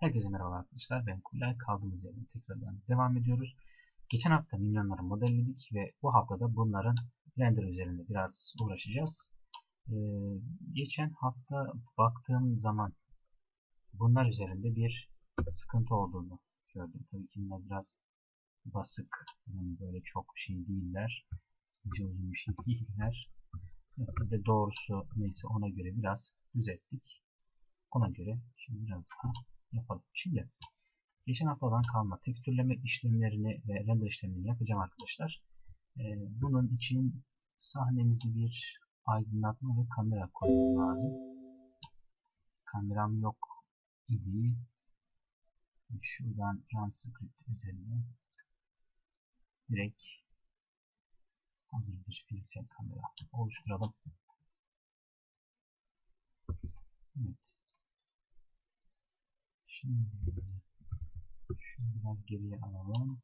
Herkese merhaba arkadaşlar. Ben Kubilay. Kaldığımız yerden tekrardan devam ediyoruz. Geçen hafta minyonları modelledik ve bu haftada bunların render üzerinde biraz uğraşacağız. Ee, Geçen hafta baktığım zaman bunlar üzerinde bir sıkıntı olduğunu gördüm. Tabii ki bunlar biraz basık. Yani böyle çok şey değiller. İnce uzun bir şey değiller. Evet, biz de doğrusu neyse ona göre biraz düzelttik. Ona göre şimdi biraz daha yapalım. Şimdi geçen haftadan kalma tekstürleme işlemlerini ve render işlemlerini yapacağım arkadaşlar. Bunun için sahnemizi bir aydınlatma ve kamera koymam lazım. Kameram yok idi. Şuradan run script üzerinden direkt hazır bir fiziksel kamera oluşturalım. Evet. Şimdi şunu biraz geriye alalım.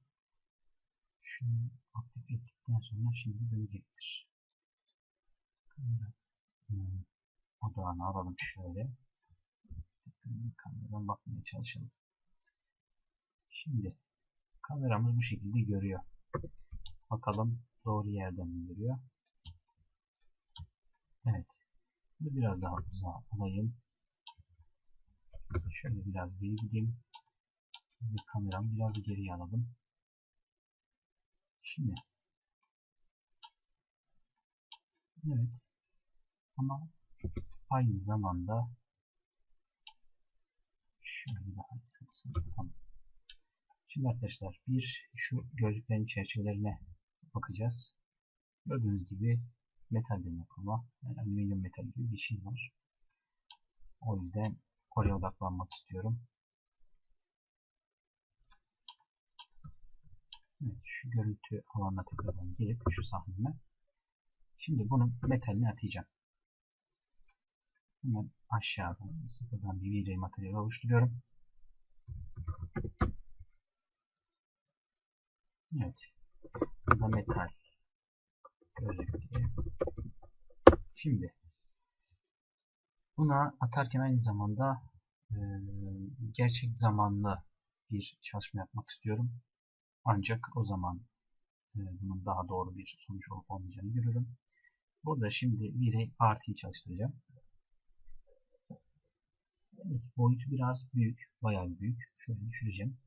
Şunu aktif ettikten sonra şimdi dönecektir. Kamera odağını alalım şöyle. Kameradan bakmaya çalışalım. Şimdi kameramız bu şekilde görüyor. Bakalım doğru yerden mi görüyor? Evet. Bunu biraz daha uzağa alayım. Şöyle biraz geri gideyim. Ve kameramı biraz geriye alalım. Şimdi evet. Ama aynı zamanda şöyle daha kısalım. Tamam. Şimdi arkadaşlar şu gözlüklerin çerçevelerine bakacağız. Gördüğünüz gibi metalden yapılma, yani alüminyum metal gibi bir şey var. O yüzden oraya odaklanmak istiyorum. Evet, şu görüntü alanına tekrardan gelip şu sahneme. Şimdi bunun metalini atacağım. Hemen aşağıdan sıfırdan bir VJ materyal oluşturuyorum. Evet. Burada metal gözüktü. Şimdi buna atarken aynı zamanda gerçek zamanlı bir çalışma yapmak istiyorum. Ancak o zaman bunun daha doğru bir sonuç olup olmayacağını görürüm. Burada şimdi V-Ray Parti'yi çalıştıracağım. Evet, boyutu biraz büyük, bayağı büyük. Şöyle düşüreceğim.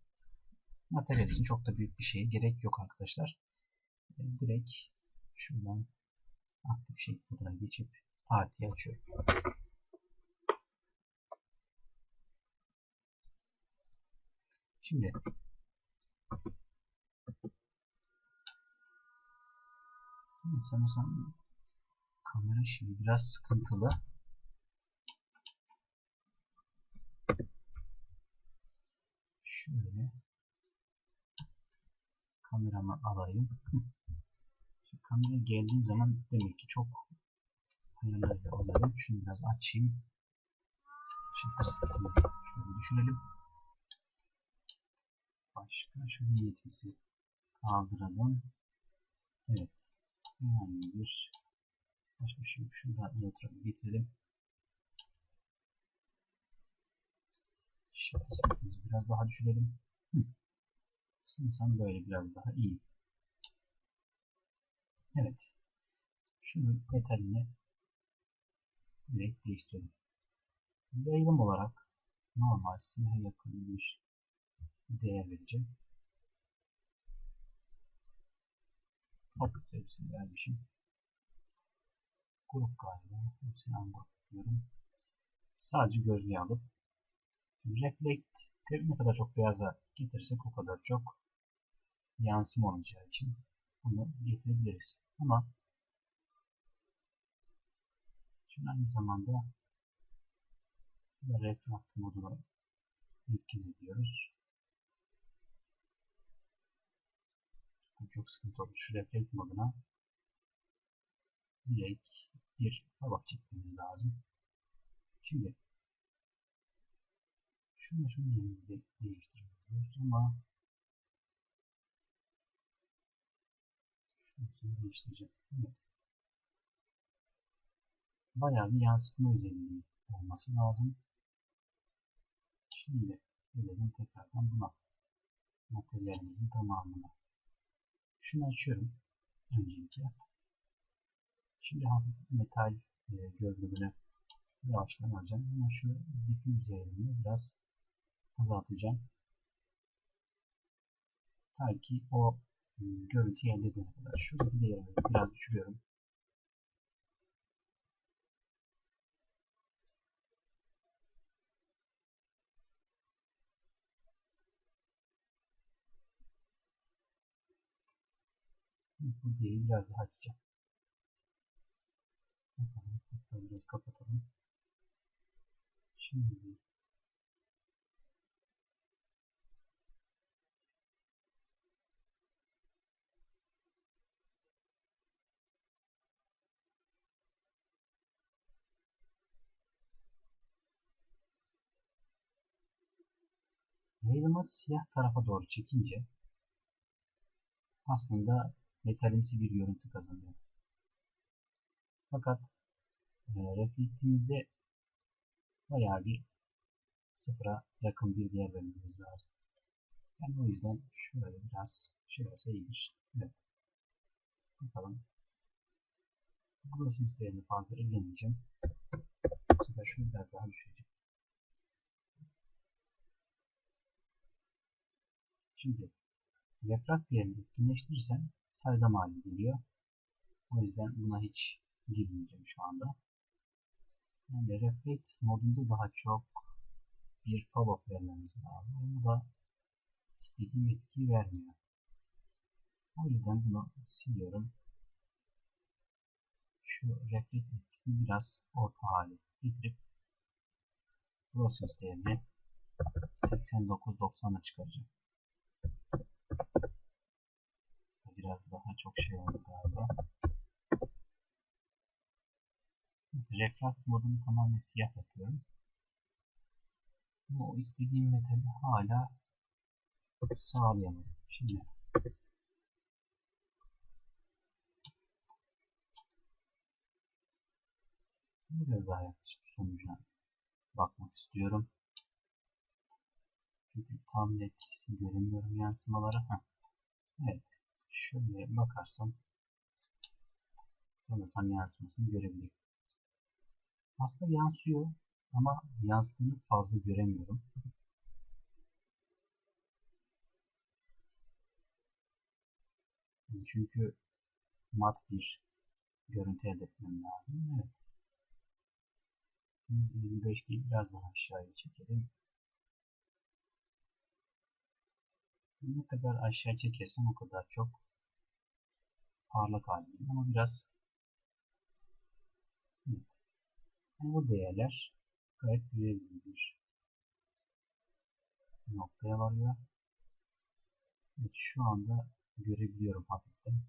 Materyal için çok da büyük bir şeye gerek yok arkadaşlar. Direkt şuradan aktif şey moduna geçip Parti'yi açıyorum. Şimdi sanırsam kamera şimdi biraz sıkıntılı. Şöyle kameramı alayım. Şimdi kamera geldiğim zaman demek ki çok ayarlarda oynadım. Şunu biraz açayım. Shutter speed'imizi şöyle düşürelim. Başka şu niyetimizi kaldıralım. Evet. Herhangi bir başka bir şey yok. Şunu da neutral'e getirelim. Shutter speed'imizi biraz daha düşürelim. Sanırsam böyle biraz daha iyi. Evet. Şunun metalini direkt değiştirelim. Yayılım olarak normal siyaha yakın bir değer vereceğim. Hop, hepsini vermişim. Grup galiba. Hepsini ungroup diyorum. Sadece gözlüğü alıp reflect ne kadar çok beyaza getirirsek o kadar çok yansıma olacağı için bunu getirebiliriz. Ama şimdi aynı zamanda refract modunu etkin ediyoruz. Çok sıkıntı olur. Şu reflect moduna direkt bir tabak çekmemiz lazım. Şimdi şunu yerini değiştiriyoruz ama şunu değiştireceğim. Evet. Bayağı bir yansıtma özelliği olması lazım. Şimdi Gelelim tekrardan buna. Materyalimizin tamamına. Şunu açıyorum öncelikle. Şimdi hafif metal görünümünü yavaştan alacağım. Ama şu diffuse eğilimini biraz azaltacağım. Ta ki o görüntüyü elde edene kadar. Şuradaki değerimi biraz düşürüyorum. Bu değeri biraz daha açacağım. Hatta biraz kapatalım. Şimdi yayılımı siyah tarafa doğru çekince aslında metalimsi bir görüntü kazanıyor. Fakat reflektimize bayağı bir sıfıra yakın bir değer vermemiz lazım. Yani o yüzden şöyle biraz şey olsa iyidir. Evet. Bakalım. Grossing değerini fazla ellemeyeceğim. Bu sefer şunu biraz daha düşüreceğim. Şimdi refrakt değerini etkinleştirirsem saydam hale geliyor. O yüzden buna hiç girmeyeceğim şu anda. Yani reflect modunda daha çok bir follow vermemiz lazım. Onu da istediğim etkiyi vermiyor. O yüzden bunu siliyorum. Şu reflect etkisini biraz orta hale getirip process değerini 89-90'a çıkaracağım. Biraz daha çok şey oldu galiba. Refrakt modunu tamamen siyah yapıyorum. Ama o istediğim metali hala sağlayamadım. Şimdi biraz daha yaklaşık sonucuna bakmak istiyorum. Çünkü tam net göremiyorum yansımaları. Evet. Şöyle bakarsam sanırsam yansımasını görebilirim. Aslında yansıyor ama yansıdığını fazla göremiyorum. Çünkü mat bir görüntü elde etmem lazım. Evet. 125 değil, biraz daha aşağıya çekelim. Ne kadar aşağı çekersem o kadar çok parlak halinde ama biraz evet. Yani bu değerler gayet güzel bir noktaya varıyor. Evet, şu anda görebiliyorum hafiften.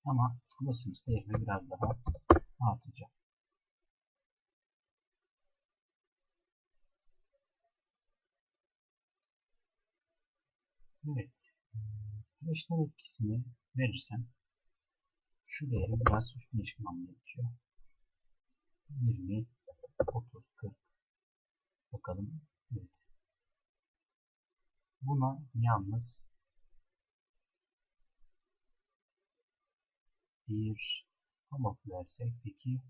Ama glossiness değerini biraz daha artacak. Evet. Flash'lar etkisini verirsem şu değeri biraz üstüne çıkmam gerekiyor. 20, 30, 40 bakalım. Evet. Buna yalnız bir pamuk versek peki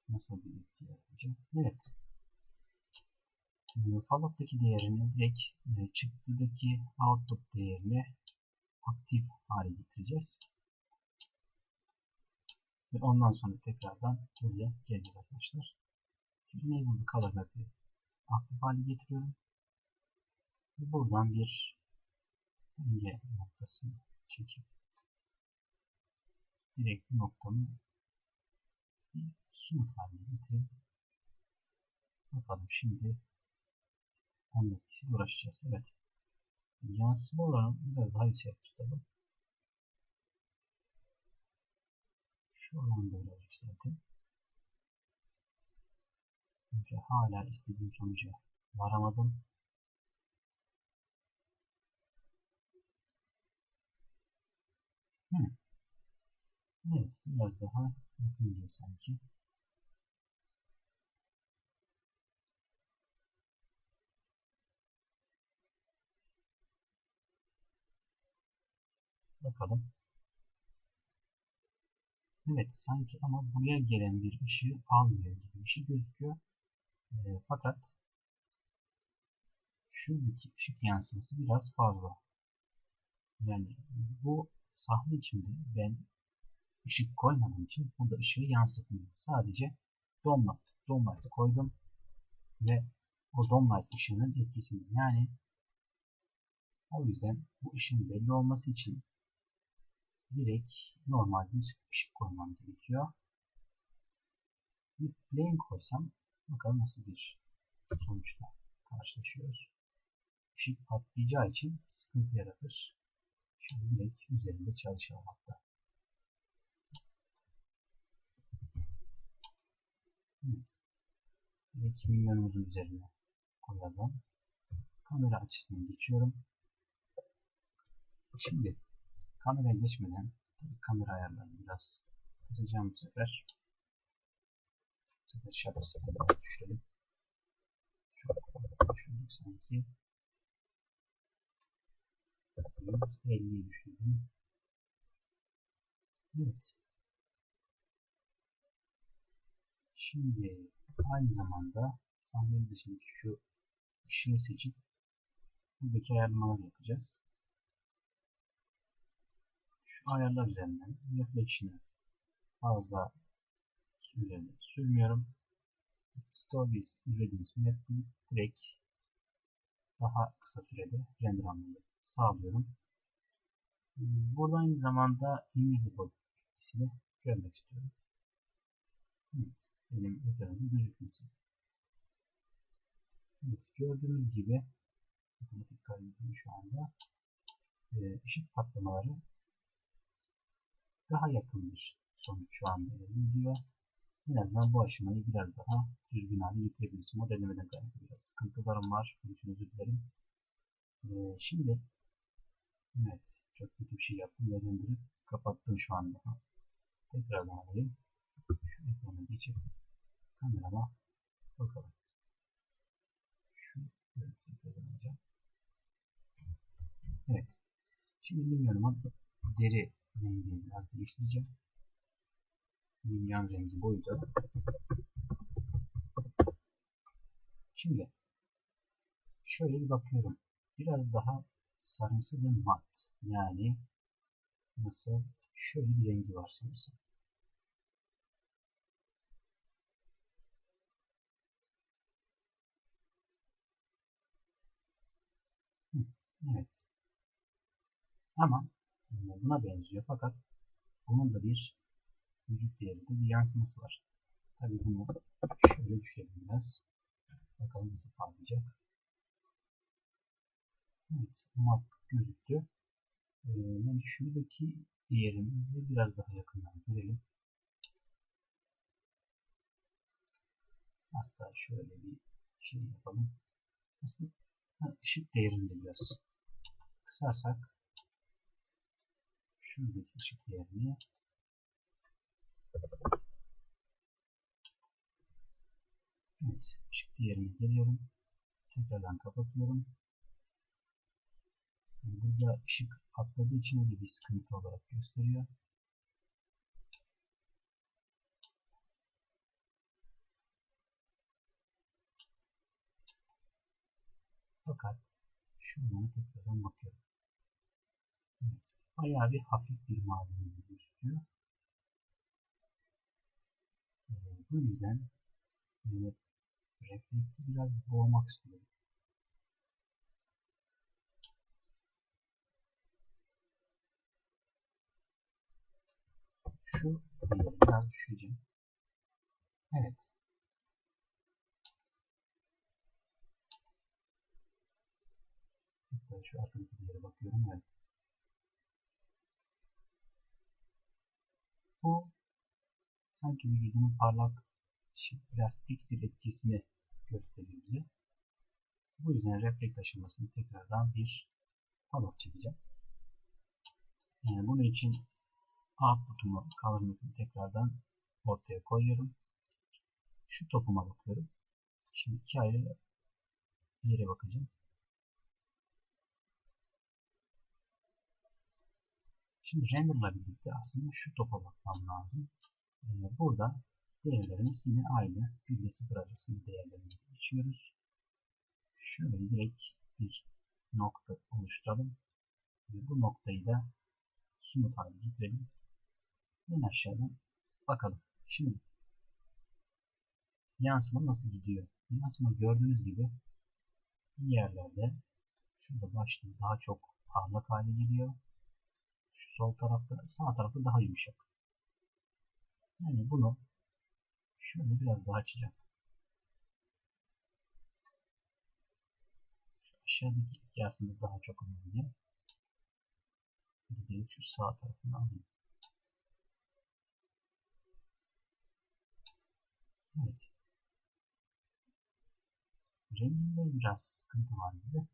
nasıl bir etki yapacak? Evet. Fallout'taki değerini direkt çıktıdaki output değerini aktif hale getireceğiz. Ve ondan sonra tekrardan buraya geleceğiz arkadaşlar. Şimdi Enable Color Map'i aktif hale getiriyorum. Ve buradan bir denge noktasını çekip direkt bu noktanın bir somut haline getireyim. Bakalım şimdi onun etkisiyle uğraşacağız. Evet. Yansıma oranı biraz daha yüksek tutalım. Şu oranı da biraz yükseltin. Çünkü hala istediğim sonuca varamadım. Evet, biraz daha yakın gibi sanki. Bakalım. Evet, sanki ama buraya gelen bir ışığı almıyor gibi bir şey gözüküyor. Fakat şuradaki ışık yansıması biraz fazla. Yani bu sahne içinde ben ışık koymadığım için burada ışığı yansıtmıyor. Sadece Dome light koydum ve o Dome light ışığının etkisini, yani o yüzden bu ışığın belli olması için direkt normal bir ışık koymam gerekiyor. Bir plane koysam bakalım nasıl bir sonuçla karşılaşıyoruz. Işık patlayacağı için sıkıntı yaratır. Şimdi direkt üzerinde çalışalım hatta. Evet. Direkt minyonumuzun üzerine koyalım. Kamera açısına geçiyorum. Şimdi kameraya geçmeden kamera ayarlarını biraz kısacağım bu sefer. Bu sefer shutter speed'i biraz düşürelim. Çok fazla düşürdük sanki. 150'yi düşürdüm. Evet. Şimdi aynı zamanda sahnenin dışındaki şu ışığı seçip buradaki ayarlamaları yapacağız. Şu ayarlar üzerinden reflection'ı fazla üzerine sürmüyorum. Stories Irradiance Map deyip direkt daha kısa sürede render almayı sağlıyorum. Burada aynı zamanda Invisible etkisini görmek istiyorum. Evet, benim ekranımın gözükmesi. Evet, gördüğünüz gibi otomatik kaydediyor şu anda. Işık patlamaları daha yakın bir sonuç şu anda elde ediyor. En azından bu aşamayı biraz daha düzgün hale getirebiliriz. Modellemeden kaynaklı biraz sıkıntılarım var. Bunun için özür dilerim. Şimdi evet, çok kötü bir şey yaptım ve render'ı kapattım şu anda. Tekrardan alayım. Şu ekranı geçip kamerama bakalım. Şu tekrardan alacağım. Evet. Şimdi minyonuma deri rengini biraz değiştireceğim. Minyon rengi buydu. Şimdi şöyle bir bakıyorum. Biraz daha sarımsı ve mat. Yani nasıl? Şöyle bir rengi var sanırsam. Evet. Ama buna benziyor fakat bunun da bir vücut değerinde bir yansıması var. Tabii bunu şöyle düşürelim biraz. Bakalım nasıl parlayacak. Evet, mat gözüktü. Yani şuradaki değerimizi biraz daha yakından görelim. Hatta şöyle bir şey yapalım. Aslında ışık değerini de biraz kısarsak şuradaki ışık değerini, evet, ışık değerini geliyorum. Tekrardan kapatıyorum. Yani burada ışık atladığı için öyle bir sıkıntı olarak gösteriyor. Fakat şuradan tekrardan bakıyorum. Evet, bayağı bir hafif bir malzeme gözüküyor. Bu yüzden reflekti biraz boğmak istiyorum. Şu değeri biraz düşüreceğim. Evet. Hatta şu arkadaki değere bakıyorum. Evet. Bu sanki vücudunun parlak plastik bir etkisini gösteriyor bize. Bu yüzden reflekt aşamasını tekrardan bir palok çekeceğim. Yani bunun için output'umu, color map'imi tekrardan ortaya koyuyorum. Şu topuma bakıyorum. Şimdi iki ayrı yere bakacağım. Şimdi renderla birlikte aslında şu topa bakmam lazım. Burada değerlerimiz yine aynı. 1 ile 0 arasında değerlerimizi geçiyoruz. Şöyle direkt bir nokta oluşturalım. Bu noktayı da sumut haline getirelim. En aşağıdan bakalım. Şimdi yansıma nasıl gidiyor? Yansıma gördüğünüz gibi bir yerlerde şurada başlığı daha çok parlak hale geliyor. Şu sol tarafta, sağ tarafta daha yumuşak. Yani bunu şöyle biraz daha açacağım. Şu aşağıdaki etki aslında daha çok önemli. Bir de şu sağ tarafını alayım. Evet. Renginde biraz sıkıntı var gibi.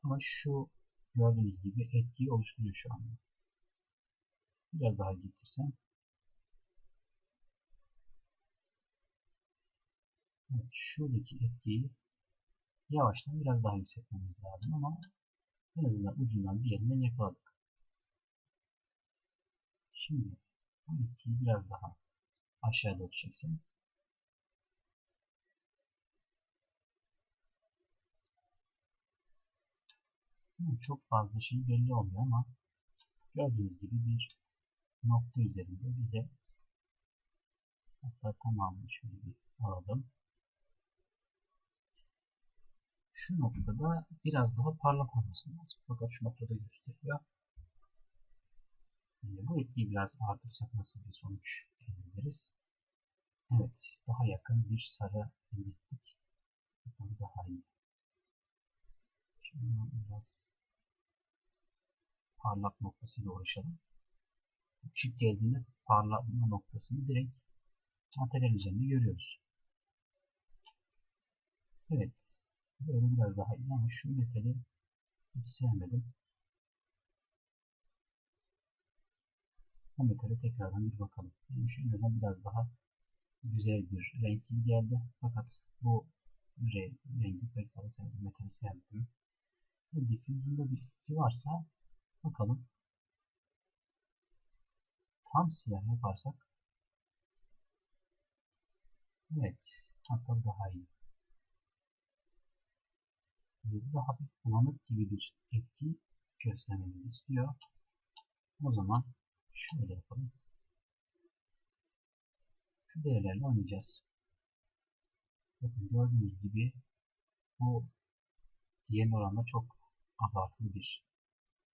Ama şu gördüğünüz gibi etkiyi oluşturuyor şu anda. Biraz daha getirsem. Evet, şuradaki etkiyi yavaştan biraz daha yükseltmemiz lazım ama en azından ucundan bir yerinden yakaladık. Şimdi bu etkiyi biraz daha aşağı doğru çeksem. Çok fazla şey belli olmuyor ama gördüğünüz gibi bir nokta üzerinde bize, hatta tamamını şöyle bir alalım. Şu noktada biraz daha parlak olması lazım. Fakat şu noktada gösteriyor. Bu etkiyi biraz artırsak nasıl bir sonuç elde? Evet, daha yakın bir sarı elde ettik. Tabii daha iyi. Şimdi biraz parlak noktasıyla uğraşalım. Işık geldiğinde parlama noktasını direkt materyal üzerinde görüyoruz. Evet, böyle biraz daha iyi ama şu metali hiç sevmedim. O metale tekrardan bir bakalım. Yani şu en azından biraz daha güzel bir renk gibi geldi. Fakat bu rengi pek fazla sevmedim. Metali sevmedim. Diffusion'da bir etki varsa bakalım. Tam siyah yaparsak, evet, hatta daha iyi. Daha hafif bulanık gibi bir etki göstermemizi istiyor. O zaman şöyle yapalım. Şu değerlerle oynayacağız. Bakın gördüğünüz gibi bu diğer oranla çok abartılı bir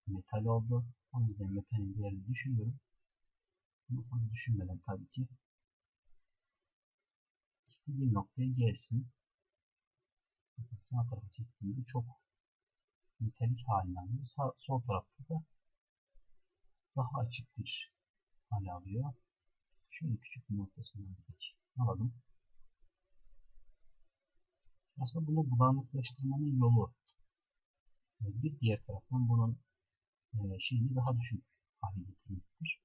metal oldu. O yüzden metalin değerini düşürüyorum. Bunu fazla düşünmeden tabii ki istediğim noktaya gelsin. Bakın sağ tarafa çektiğimde çok metalik haline alıyor. Sol tarafta da daha açık bir hale alıyor. Şöyle küçük bir noktasından alalım. Aslında bunu bulanıklaştırmanın yolu, bir diğer taraftan bunun şeyini daha düşük hale getirmektir.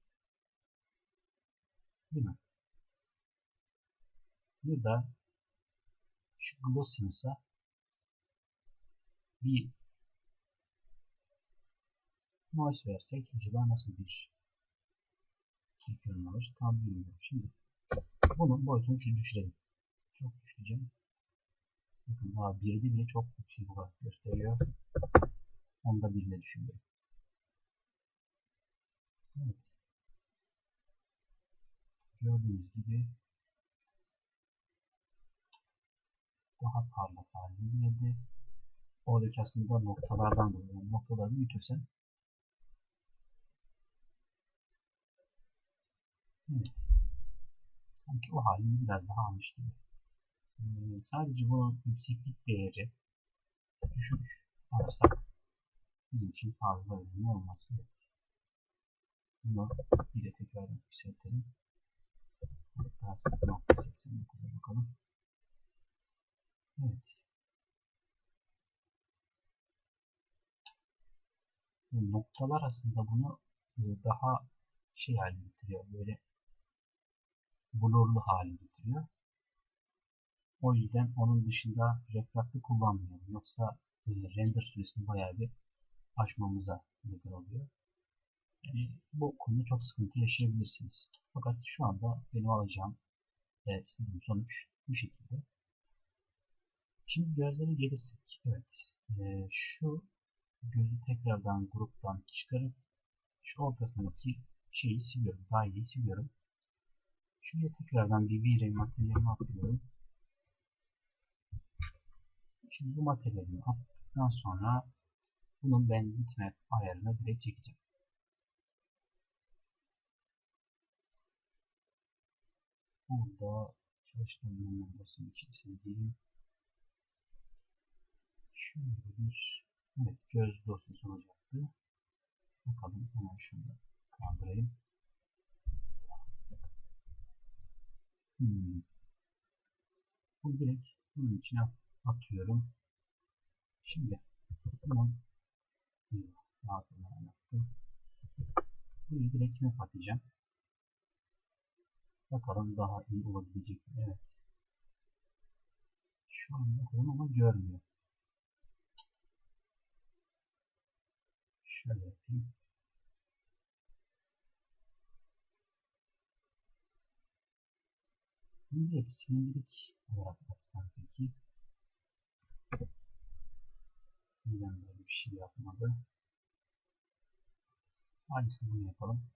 Değil mi? Bir de şu glossiness'a bir noise versek acaba nasıl bir görünüm alır? Tam bilmiyorum. Şimdi bunun boyutunu düşürelim. Çok düşüreceğim. Bakın daha 1'de bile çok yüksek olarak gösteriyor. Onda birine düşünüyorum. Evet. Gördüğünüz gibi daha parlak haline geldi. Oradaki aslında noktalardan dolayı. Yani noktaları büyütürsem, evet, sanki o halini biraz daha almış gibi. Sadece bunun yükseklik değeri düşük alırsak bizim için fazla önemli olmaz. Evet. Bunu bir de tekrar yükseltelim. Hatta 0.89'a bakalım. Evet. Noktalar aslında bunu daha şey haline getiriyor. Böyle blurlu hale getiriyor. O yüzden onun dışında refraktı kullanmıyorum. Yoksa render süresini bayağı bir açmamıza neden oluyor. Yani bu konuda çok sıkıntı yaşayabilirsiniz. Fakat şu anda benim alacağım istediğim sonuç bu şekilde. Şimdi gözlere gelirsek, evet, şu gözü tekrardan gruptan çıkarıp şu ortasındaki şeyi siliyorum, daireyi siliyorum. Şuraya tekrardan bir V-Ray materyalini atlıyorum. Şimdi bu materyalini attıktan sonra bunun ben bitmap ayarına direkt çekeceğim. Burada çalıştığım dosyanın içerisine gireyim. Şöyle bir, evet, göz dosyası olacaktı. Bakalım, hemen şunu da kaldırayım. Bu direkt bunun içine atıyorum. Şimdi bunun rahatlığı yaptım. Buraya direkt map atacağım. Bakalım daha iyi olabilecek mi? Evet. Şu an atalım ama görmüyor. Şöyle yapayım. Bunu direkt silindirik olarak atsam peki. Neden böyle bir şey yapmadı? Aynısını bunu yapalım.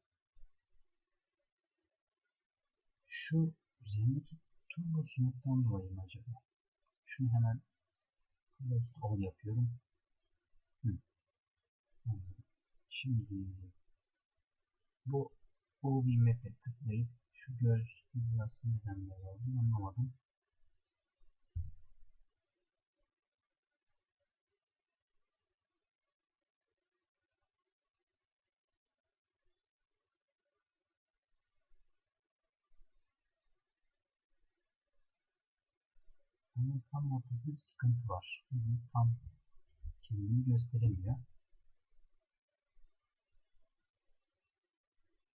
Şu üzerindeki turbo sınıftan dolayı mı acaba? Şunu hemen close all yapıyorum. Anladım. Şimdi bu OV map'e tıklayıp şu göz hizası neden böyle oldu anlamadım. Bunun tam ortasında bir sıkıntı var. Bunun tam kendini gösteremiyor.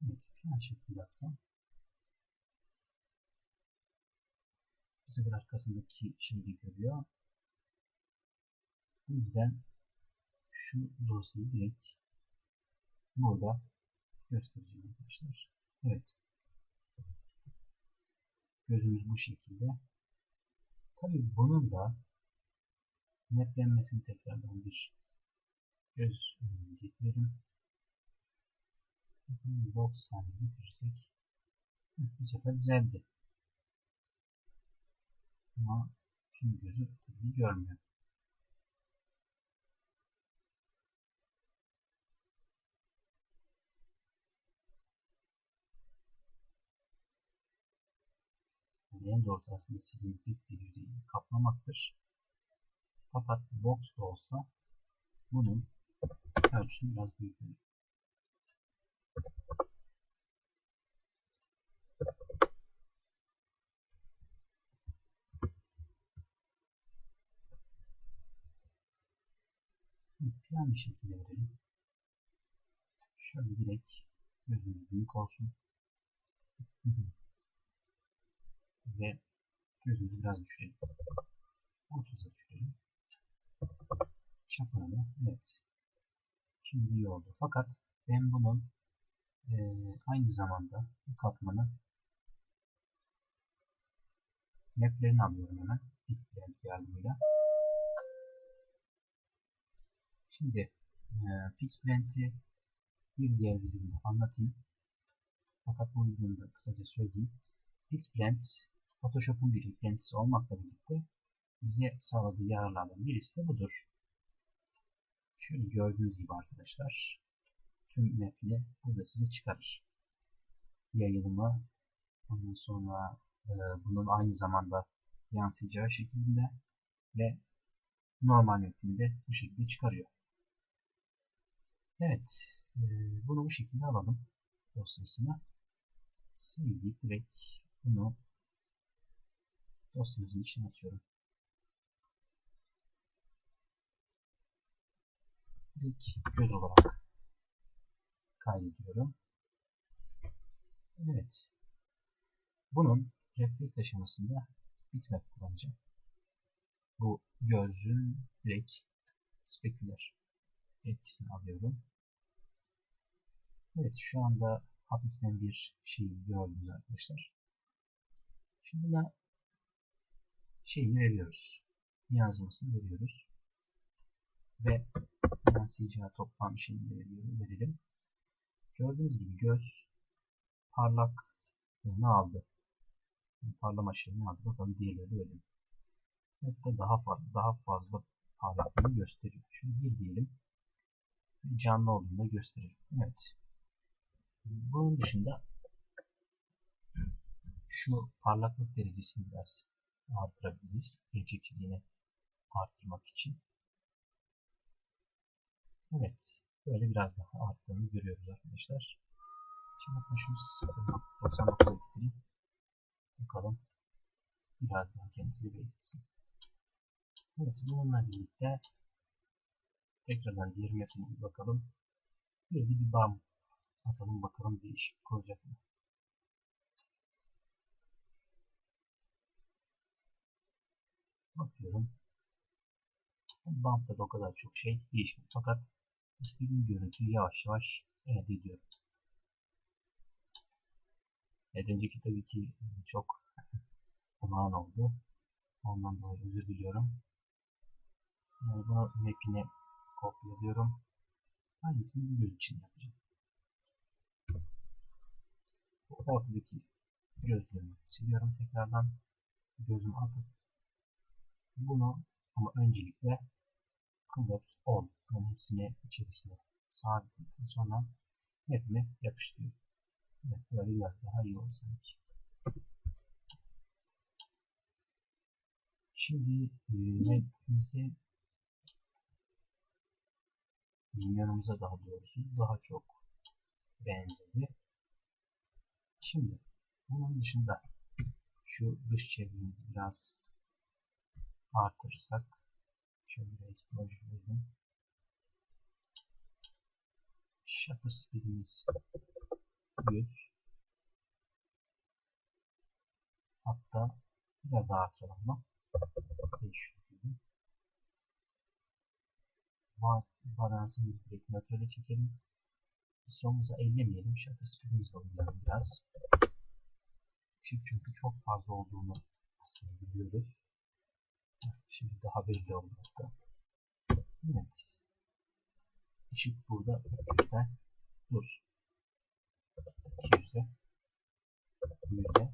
Evet, plan şekli yapsam. Bu sefer arkasındaki şeyi görüyor. Bu yüzden şu dosyayı direkt burada göstereceğim arkadaşlar. Evet. Gözümüz bu şekilde. Tabii bunun da netlenmesini tekrardan bir göz önüne getirelim. Box haline getirirsek bu sefer düzeldi. Ama tüm gözü tabii görmüyor. Yani en doğrusu aslında simetrik bir yüzeyi kaplamaktır. Fakat box da olsa bunun ölçüsü biraz büyük. Plan bir şekilde verelim. Şöyle direkt gözümüz büyük olsun. Ve gözümüzü biraz düşürelim. 30'a düşürelim. Çapını da, evet. Şimdi iyi oldu. Fakat ben bunun aynı zamanda bu katmanı maplerini alıyorum hemen. Bitblend yardımıyla. Şimdi Pixblend'i bir diğer videomda anlatayım. Fakat bu videomda kısaca söyleyeyim. Pixblend, Photoshop'un bir eklentisi olmakla birlikte bize sağladığı yararlardan birisi de budur. Şöyle gördüğünüz gibi arkadaşlar, tüm map'i burada size çıkarır. Yayılımı, ondan sonra bunun aynı zamanda yansıyacağı şekilde ve normal map'ini bu şekilde çıkarıyor. Evet, bunu bu şekilde alalım dosyasını. Sildik, direkt bunu dosyamızın içine atıyorum. Direkt göz olarak kaydediyorum. Evet, bunun reflect aşamasında bitmap kullanacağım. Bu gözün direkt speküler etkisini alıyorum. Evet, şu anda hafiften bir şey gördünüz arkadaşlar. Şimdi buna şeyini veriyoruz. Yazmasını veriyoruz. Ve yansıyacağı toplam şeyini de verelim. Gördüğünüz gibi göz parlak ne aldı? Parlama şeyini aldı. Bakalım diğerleri de öyle mi? Hatta daha fazla parlaklığını gösteriyor. Şimdi bir diyelim. Canlı olduğunu da gösterelim. Evet. Bunun dışında şu parlaklık derecesini biraz artırabiliriz. Gerçekçiliğini arttırmak için. Evet. Böyle biraz daha arttığını görüyoruz arkadaşlar. Şimdi ben şunu 0.99'a getireyim. Bakalım. Biraz daha kendisini belirtsin. Evet. Bununla birlikte tekrardan diğer map'ine bir bakalım. Bir bam atalım bakalım bir ışık olacak mı? Bakıyorum. Bump'ta da o kadar çok şey değişmiyor. Fakat istediğim görüntüyü yavaş yavaş elde ediyorum. Önceki tabii ki çok olağan oldu. Ondan dolayı özür diliyorum. Yani bunu map'ine kopyalıyorum. Aynısını bu göz için yapacağım. Bu ortadaki gözlüğümü siliyorum tekrardan. Gözümü atıp bunu ama öncelikle Close All yani hepsini içerisine sabitledikten sonra map'ime yapıştırıyorum. Evet, böyle biraz daha iyi oldu sanki. Şimdi map'imizi minyonumuza daha doğrusu daha çok benzedi. Şimdi bunun dışında şu dış çevremizi biraz artırırsak şöyle explosion verelim. Shutter speed'imiz 100. Hatta biraz daha artıralım mı? 500 gibi. Balansımızı direkt nötrale çekelim. Sonumuza ellemeyelim. Shutter speed'imizi oynayalım biraz. Çünkü çok fazla olduğunu aslında biliyoruz. Şimdi daha belli oldu hatta. Evet. Işık burada 300'de dur. 200'de 100'de.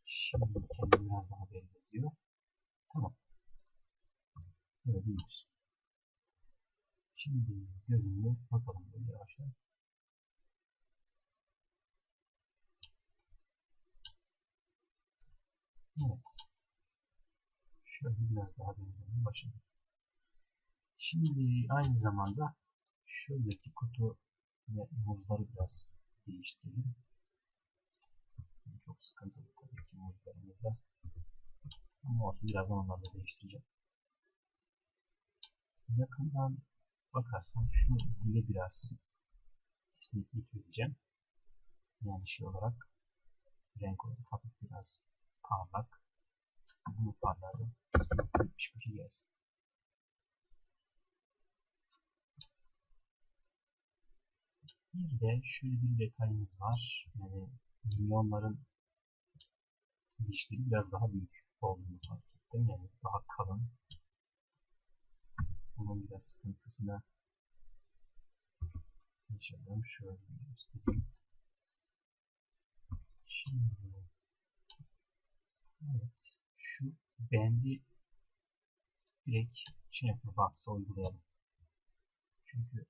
Şimdi kendini biraz daha belli ediyor. Tamam. Böyle iyidir. Şimdi gözümle bakalım böyle yavaştan. Evet. Şöyle biraz daha benzemeye başladı. Şimdi aynı zamanda şuradaki kutu ve muzları biraz değiştirelim. Çok sıkıntılı tabii ki muzlarımızda. Ama olsun birazdan onları da değiştireceğim. Yakından bakarsan şu dile biraz esneklik vereceğim. Yani şey olarak renk olarak hafif biraz parlak. Bunu parladım. Büyük bir şey gelsin. Bir de şöyle bir detayımız var. Yani milyonların dişleri biraz daha büyük olduğunu fark ettim. Yani daha kalın. Bunun biraz sıkıntısını yaşadım. Şöyle göstereyim. Şimdi evet şu bendi direkt şey yapma box'a uygulayalım. Çünkü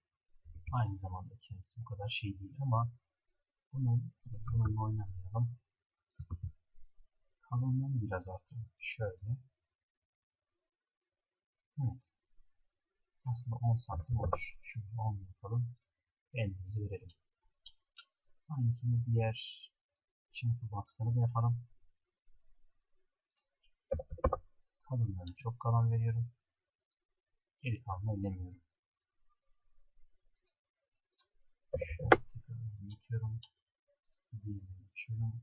aynı zamanda kendisi bu kadar şey değil ama bununla oynamayalım. Kalınlığını biraz artıralım. Şöyle. Evet. Aslında 10 santim olur. Şöyle 10 yapalım. Bendimizi verelim. Aynısını diğer chamfer box'lara da yapalım. Kalınlığını çok kalın veriyorum. Geri kalanını ellemiyorum. Şöyle tekrar büyütüyorum. Diğerini açıyorum.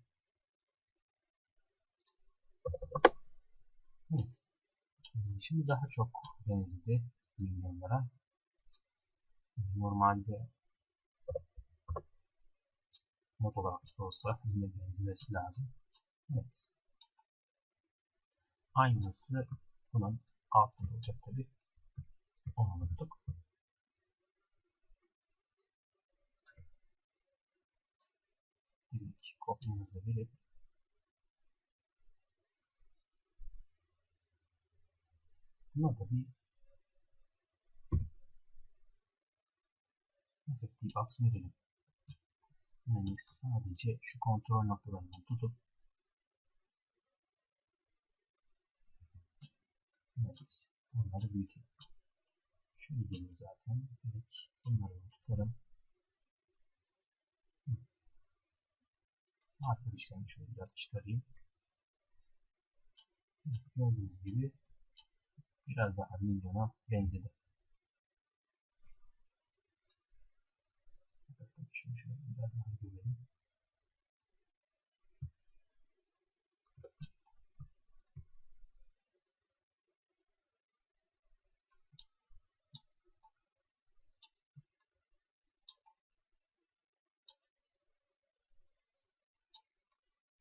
Evet. Şimdi daha çok benzedi milyonlara. Normalde mod olarak da olsa yine benzemesi lazım. Evet. Aynısı bunun altında olacak tabi. Onu unuttuk. Direkt kopyamızı verip buna da bir effective box verelim. Yani sadece şu kontrol noktalarından tutup evet, onları büyütelim. Şöyle gelir zaten. Direkt bunları tutarım. Arkadaşlarını şöyle biraz çıkarayım. Evet, gördüğünüz gibi biraz daha milyona benzedi. Şunu şöyle biraz daha görelim.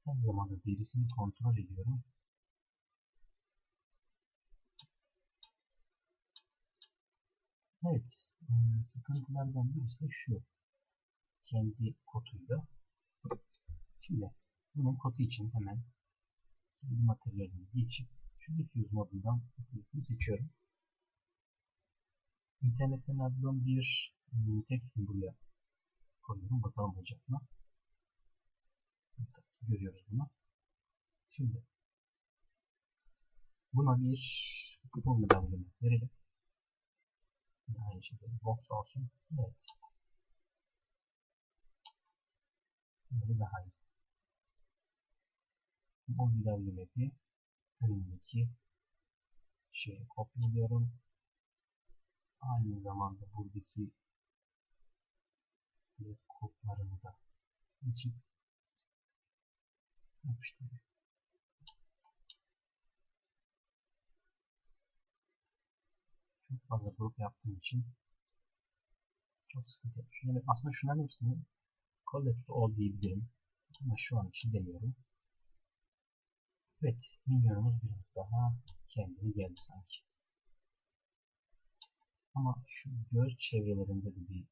Aynı zamanda derisini kontrol ediyorum. Evet, sıkıntılardan birisi de şu. Kendi koduyla. Şimdi bunun kodu için hemen kendi materyalini geçip şu diffuse modundan seçiyorum. İnternetten aldığım bir tekstür buraya koyuyorum. Bakalım olacak mı? Görüyoruz bunu. Şimdi buna bir kupon müdahale verelim. Aynı şekilde box olsun. Evet. Böyle daha iyi. Bu müdahale önündeki şeye kopyalıyorum. Aynı zamanda buradaki diğer kodlarını da geçip yapıştırıyorum. Çok fazla grup yaptığım için çok sıkıntı yapıyor. Yani aslında şunların hepsini collect all diyebilirim. Ama şu an için demiyorum. Evet, minyonumuz biraz daha kendine geldi sanki. Ama şu göz çevrelerinde de bir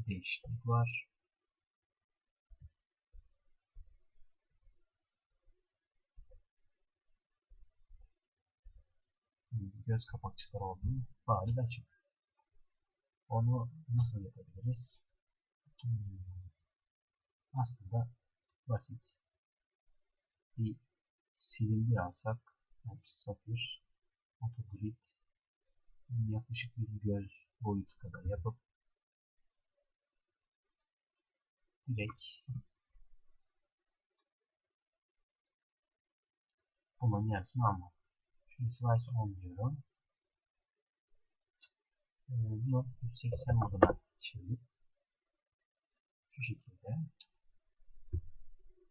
değişiklik var. Göz kapakçıkları olduğunu bariz açık. Onu nasıl yapabiliriz? Aslında basit. Bir silindir alsak, yani safir, otogrid, yaklaşık bir göz boyutu kadar yapıp direkt bunun yarısını almak. Şimdi slice on diyorum. Bunu 180 moduna çevirip şu şekilde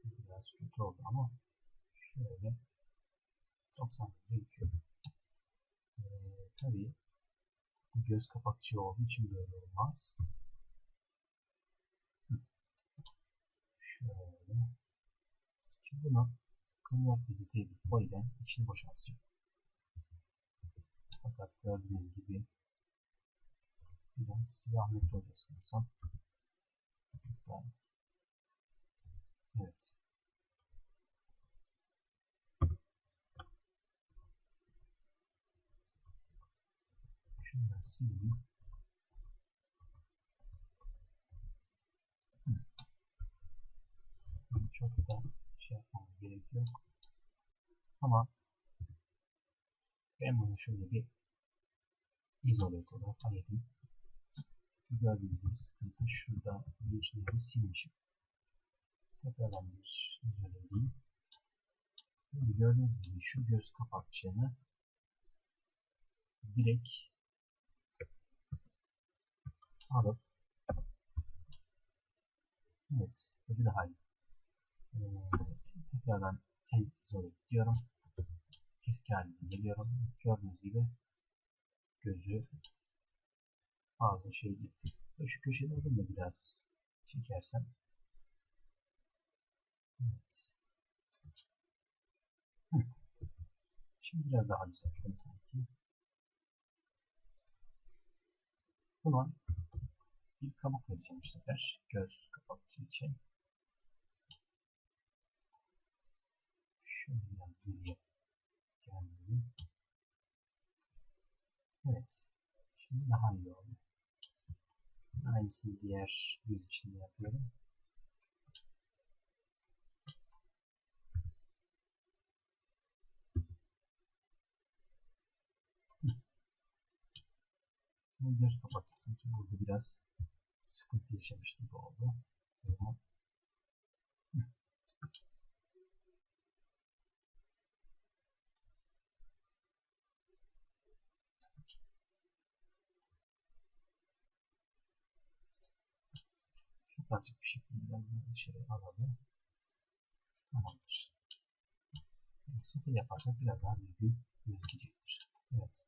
biraz kötü oldu ama şöyle 90 gerekiyor. Tabii bu göz kapakçı olduğu için böyle olmaz. Şöyle. Şimdi bunu Convert to Detail Poly'den içini boşaltacağım. Fakat gördüğünüz gibi biraz zahmetli olacak sanırsam. Evet. Şunları sileyim. Çok da şey yapmam gerekiyor. Ama ben bunu şöyle bir izole olarak ayırayım. Gördüğünüz gibi sıkıntı şurada bir yeri silmişim. Tekrardan bir izole edeyim. Gördüğünüz gibi şu göz kapakçığını direkt alıp evet, bu daha iyi. Tekrardan izole diyorum. Eski haline geliyorum. Gördüğünüz gibi gözü fazla şey değil. Şu köşelerden de biraz çekersem. Evet. Hı. Şimdi biraz daha güzel sanki. Buna bir kabuk vereceğim bu sefer. Göz kapakçı için. Şöyle biraz geriye geldim. Evet. Şimdi daha iyi oldu. Aynısını diğer yüz için de yapıyorum. Ama göz kapakçı sanki burada biraz sıkıntı yaşamış gibi oldu. Ama çok açık bir şekilde biraz daha dışarı alalım. Tamamdır. Yani sıfır yaparsak biraz daha düzgün gözükecektir. Evet.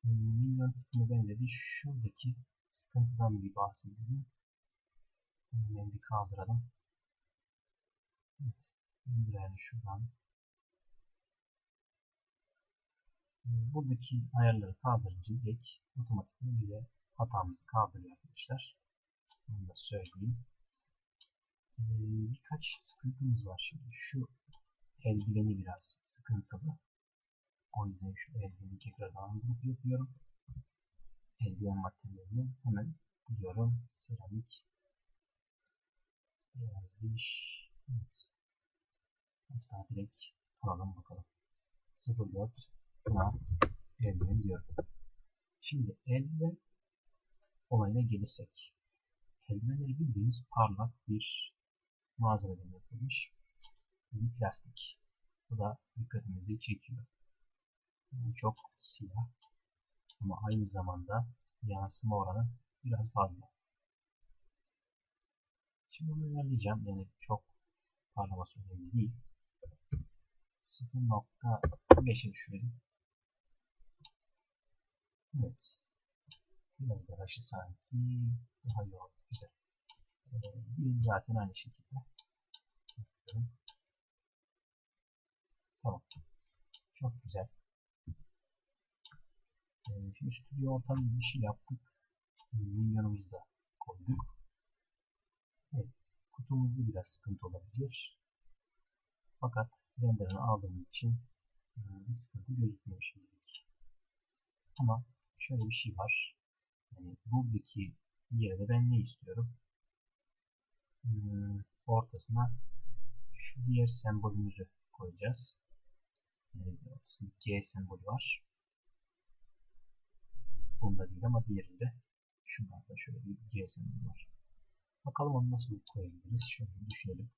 Minyon tipine benzedi. Şuradaki sıkıntıdan bir bahsedelim. Hemen bir kaldıralım. Evet. Yani şuradan. Buradaki ayarları kaldırınca direkt otomatikman bize hatamızı kaldırıyor arkadaşlar. Onu da söyleyeyim. Birkaç sıkıntımız var şimdi. Şu eldiveni biraz sıkıntılı. O yüzden şu eldiveni tekrardan grup yapıyorum. Eldiven materyalini hemen buluyorum. Seramik beyaz diş. Evet. Hatta direkt alalım bakalım. 04 buna eldiven diyorum. Şimdi eldiven olayına gelirsek. Eldivenleri bildiğiniz parlak bir malzemeden yapılmış bir plastik. Bu da dikkatimizi çekiyor. Yani çok siyah ama aynı zamanda yansıma oranı biraz fazla. Şimdi onu ayarlayacağım. Yani çok parlaması önemli değil. 0.5'e düşürelim. Evet. Biraz daha aşı sanki daha iyi oldu. Güzel. Bir zaten aynı şekilde. Tamam. Çok güzel. Şimdi stüdyo ortam bir şey yaptık. Minyonumuzu da koyduk. Evet. Kutumuzda biraz sıkıntı olabilir. Fakat renderını aldığımız için bir sıkıntı gözükmüyor şimdilik. Ama şöyle bir şey var. Yani buradaki yere ben ne istiyorum? Ortasına şu diğer sembolümüzü koyacağız. Ortasında G sembolü var. Bunda değil ama diğerinde şunlarda şöyle bir G sembolü var. Bakalım onu nasıl koyabiliriz? Şöyle düşünelim.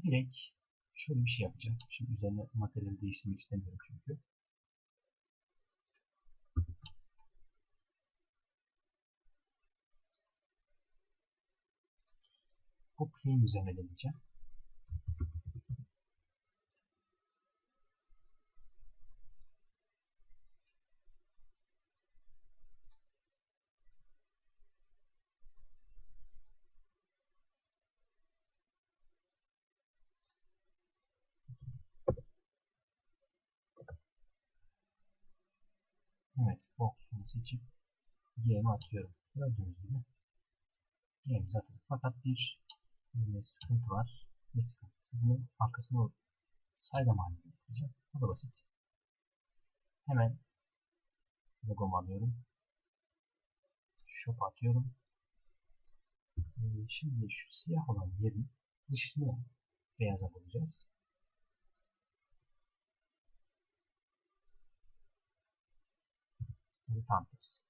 Direkt şöyle bir şey yapacağım. Şimdi üzerine materyali değiştirmek istemiyorum çünkü. Bu plane üzerine deneyeceğim. Evet, box'unu seçip G'mi atıyorum. Gördüğünüz gibi G'mi zaten. Fakat bir sıkıntı var. Ne sıkıntısı? Bunun arkasına saydam haline getireceğim. Bu da basit. Hemen logomu alıyorum. Shop atıyorum. Şimdi şu siyah olan yerin dışını beyaza boyayacağız. Bunu tam tersi.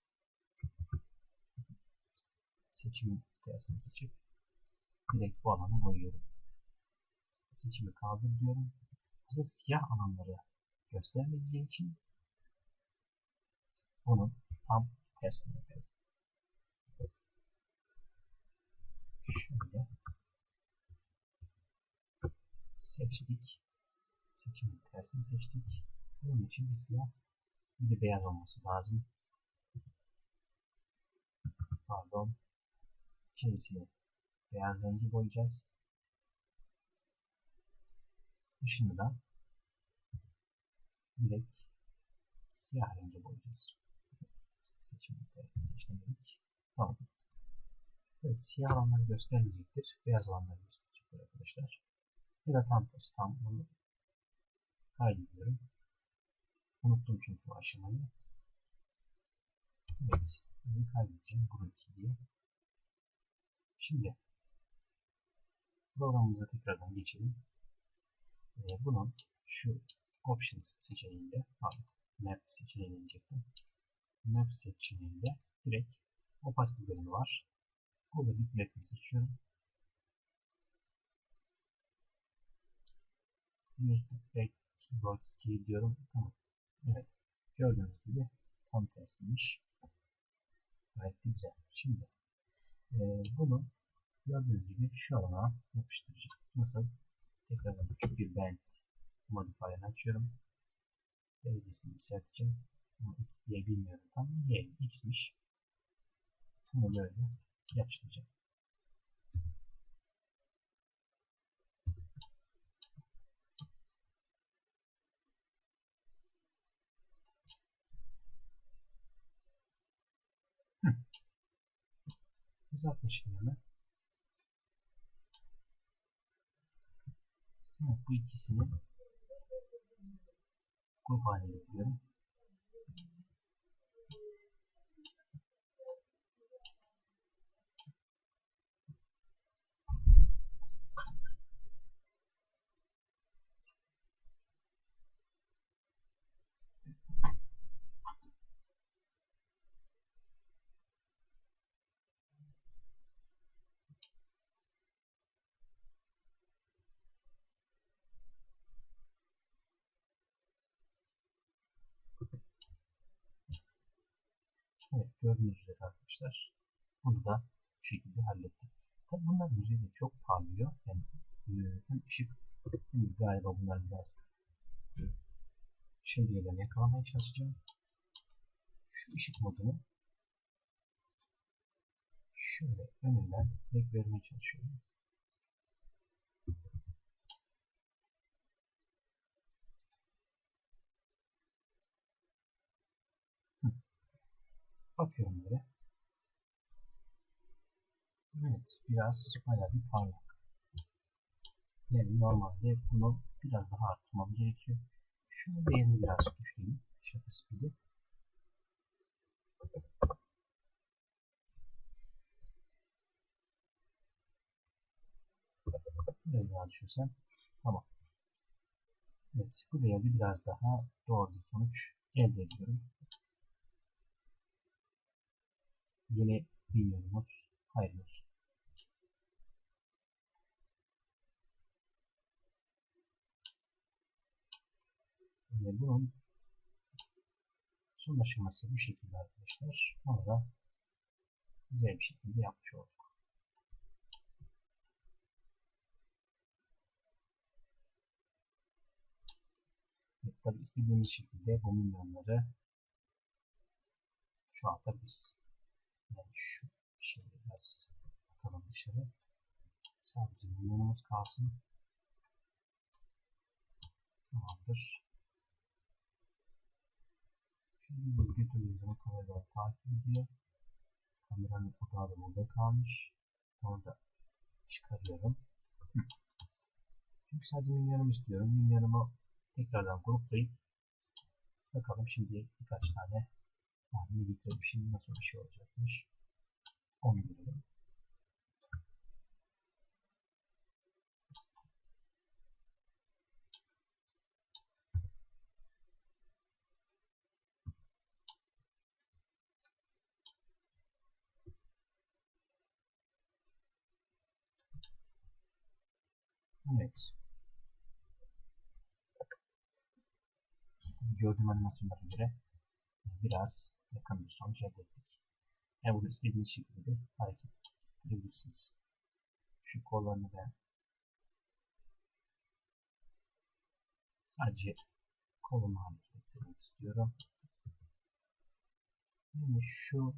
Seçimi tersini seçip direkt bu alanı boyuyorum. Seçimi kaldır diyorum. Aslında siyah alanları göstermeyeceği için bunun tam tersini yapıyorum. Şöyle seçtik. Seçimin tersini seçtik. Bunun için bir siyah Bir de beyaz olması lazım. Pardon. İçerisine beyaz rengi boyayacağız. Dışını da direkt siyah rengi boyayacağız. Seçimi tersini seçtik. Tamam. Evet, siyah alanları göstermeyecektir. Beyaz alanları gösterecektir arkadaşlar. Ya da tam tersi. Tam bunu kaydediyorum. Unuttum çünkü o aşamayı. Evet. Bunu kaydedeceğim. Group 2 diye. Şimdi programımıza tekrardan geçelim. Bunun şu Options seçeneğinde, pardon, Map seçeneğine inecektim. Map seçeneğinde direkt opacity bölümü var. Burada bitmap'imi seçiyorum. Use back keyboard scale diyorum. Tamam. Evet. Gördüğünüz gibi tam tersiymiş. Gayet de güzel. Şimdi bunu gördüğünüz gibi şu alana yapıştıracağım. Nasıl? Tekrardan küçük bir band modifier'ını açıyorum. Derecesini yükselteceğim. Ama x diye bilmiyorum tam. Y, x'miş. Bunu böyle yapıştıracağım. Uzatma işlemi. Evet, bu ikisini grup haline getiriyorum. Evet, gördüğünüz üzere arkadaşlar. Bunu da bu şekilde hallettik. Tabi bunlar yüzeyde çok parlıyor. Yani hem ışık hem de galiba bunlar biraz şimdiye'den yakalamaya çalışacağım. Şu ışık modunu şöyle önünden direkt vermeye çalışıyorum. Bakıyorum böyle. Evet, biraz bayağı bir parlak. Yani normalde bunu biraz daha arttırmam gerekiyor. Şunun değerini biraz düşüreyim. Shutter speed'i. Biraz daha düşürsem. Tamam. Evet, bu değerde biraz daha doğru bir sonuç elde ediyorum. Yeni minyonumuz hayırlı olsun. Bunun son aşaması bu şekilde arkadaşlar. Onu da güzel bir şekilde yapmış olduk. Evet, tabi istediğimiz şekilde bu minyonları çoğaltabiliriz. Yani şu şeyi biraz atalım dışarı. Sadece minyonumuz kalsın. Tamamdır. Şimdi bir götürüyoruz onu kameradan takip ediyor. Kameranın odağı da burada kalmış. Onu da çıkarıyorum. Çünkü sadece minyonum istiyorum. Minyonumu tekrardan gruplayıp bakalım şimdi birkaç tane haline getirip şimdi nasıl bir şey olacakmış. Onu görelim. Evet. Gördüğüm animasyonlara göre biraz yakın bir sonuç elde ettik. Yani bunu istediğiniz şekilde de hareket edebilirsiniz. Şu kollarını ben sadece kolumu hareket ettirmek istiyorum. Şimdi şu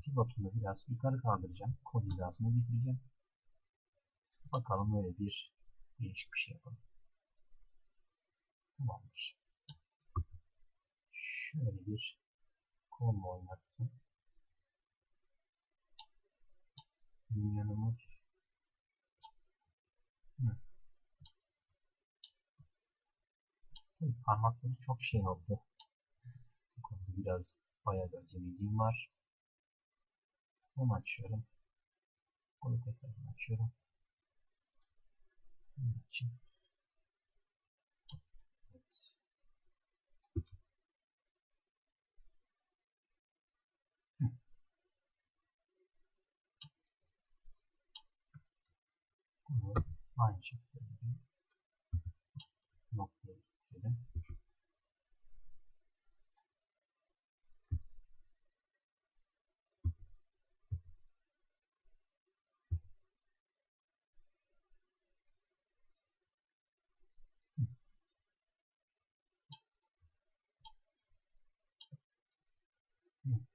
pivotunu biraz yukarı kaldıracağım. Kol hizasına getireceğim. Bakalım öyle bir değişik bir şey yapalım. Tamamdır. Şöyle bir kolla oynatsın. Minyonumuz parmakları çok şey oldu. Bu konuda biraz bayağı bir acemiliğim var. Onu açıyorum. Onu tekrar açıyorum. Bunun için evet. Bunu aynı şekilde bir noktaya getirelim.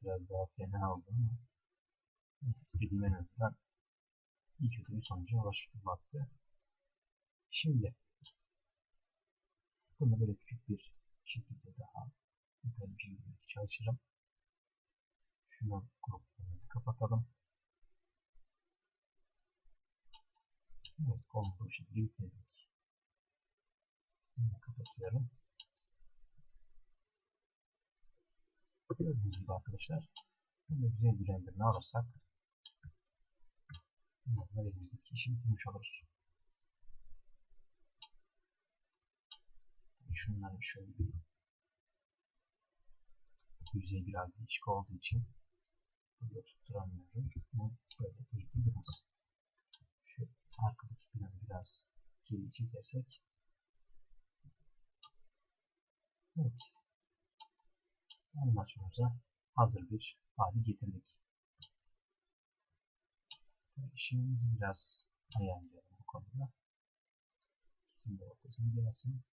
Biraz daha fena oldu ama istediğim en azından iyi kötü bir sonuca ulaştırmaktı. Şimdi bunu böyle küçük bir şekilde daha detaylı bir şekilde çalışırım. Şunu gruplarını kapatalım. Evet, kolumuzu bu şekilde bitirdik. Bunu kapatıyorum. Gördüğünüz gibi arkadaşlar, bunu güzel bir renderini alırsak en azından elimizdeki işi bitirmiş oluruz. Şunları şöyle bir yüzey biraz değişik olduğu için burada tutturamıyorum. Bunu böyle birlikte durmasın. Şu arkadaki planı biraz geri çekersek. Evet. Animasyonumuza hazır bir hale getirdik. İşimizi biraz ayarlayalım bu konuda. İkisinin de ortasına gelsin.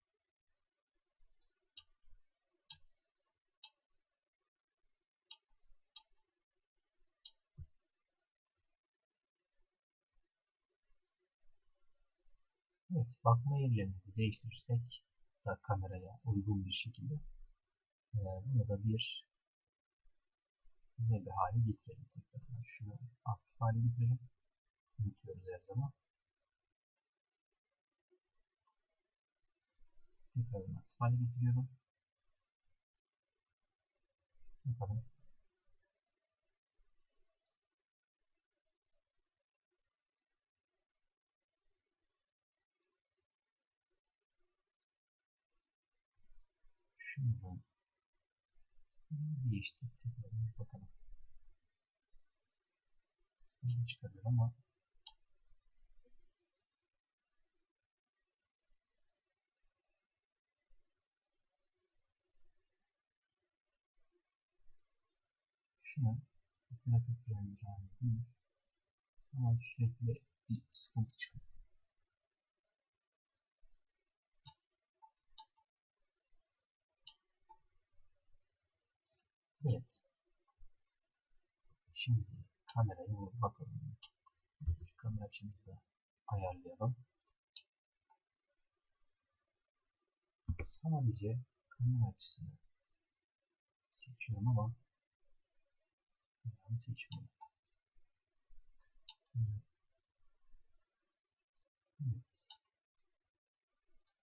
Evet, bakma yerlerini de değiştirirsek da kameraya uygun bir şekilde bunu da bir güzel bir hale getirelim. Tekrar şunu aktif hale getirelim. Unutuyoruz her zaman. Tekrar aktif hale getiriyorum. Bakalım. Şunu da değiştirip tekrar bakalım. Sıkıntı çıkarıyor ama şunu iteratif bir hale değil. Ama sürekli bir sıkıntı çıkıyor. Evet. Şimdi kamerayı bakalım. Kamera açımızı da ayarlayalım. Sadece kamera açısını seçiyorum ama kameramı seçmiyorum. Evet.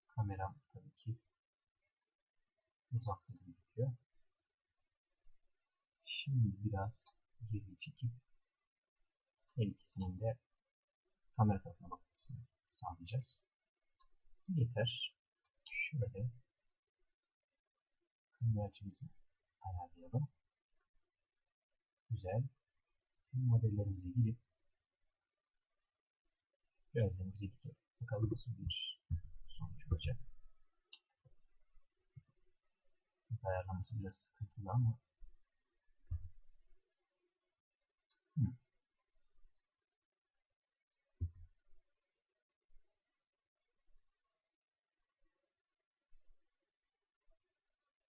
Kameram tabii ki uzakta gözüküyor. Şimdi biraz geri çekip her ikisinin de kamera tarafına bakmasını sağlayacağız. Yeter. Şöyle kamera açımızı ayarlayalım. Güzel. Şimdi modellerimize girip gözlerimizi dikelim. Bakalım nasıl bir sonuç olacak. Ayarlaması biraz sıkıntılı ama